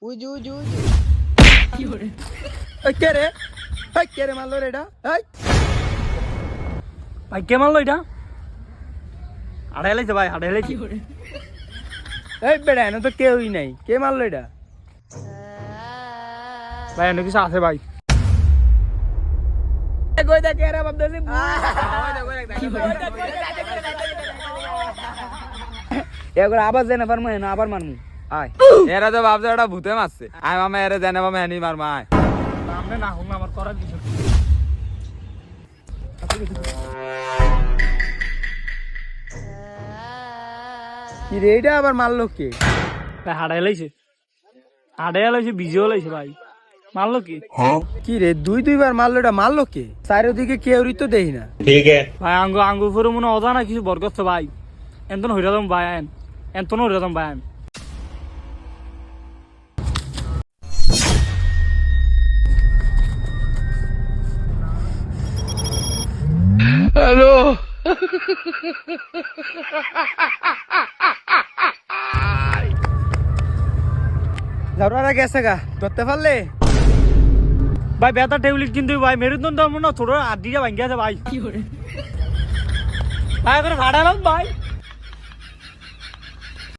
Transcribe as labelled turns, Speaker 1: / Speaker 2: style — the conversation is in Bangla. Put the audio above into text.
Speaker 1: উজু উজু
Speaker 2: কে রে কে রে মারলো রে এটা
Speaker 3: ভাই কে মারলো এটা? হাড়ে হেলাইছে ভাই, হাড়ে হেলাইছে।
Speaker 2: এই বেড়া এনে তো কেউই নাই, কে মারলো এটা?
Speaker 3: ভাই এনে কিছু আছে ভাই।
Speaker 2: কই দা কে রে ভাবতেছি এবার আবার জেনে পারমু না, আবার মারমু আয়।
Speaker 4: এরা তো ভাবছে ওটা ভূতে মারছে, আয় মামা এরা জানে মামা এনি মারমা আয়।
Speaker 3: সামনে না হোক না আমার করার কিছু।
Speaker 2: কি রে এটা আবার মারলো কে?
Speaker 3: ভাই হাড়ে হেলাইছে, হাড়ে হেলাইছে, বিজে হেলাইছে ভাই। মারলো কি?
Speaker 2: কি রে দুইবার মারলো, এটা মারলো কে? চারিদিকে কেউই তো দেই না।
Speaker 3: ভাই আঙ্গু উপরে মনে অজানা কিছু বরগত ভাই। এন্তন হইরাদম ভাই আইন, এন্তন হইরাদম ভাই আইন।
Speaker 2: ঝাড়ুয়ারা গেছে গা, ধরতে পারলে?
Speaker 3: ভাই বেতা টেবলিট কিন্তু ভাই মেরুদণ্ড মনে ছোট আড্ডিটা ভাঙ্গি আছে ভাই। ভাই করে ভাড়া ভাই।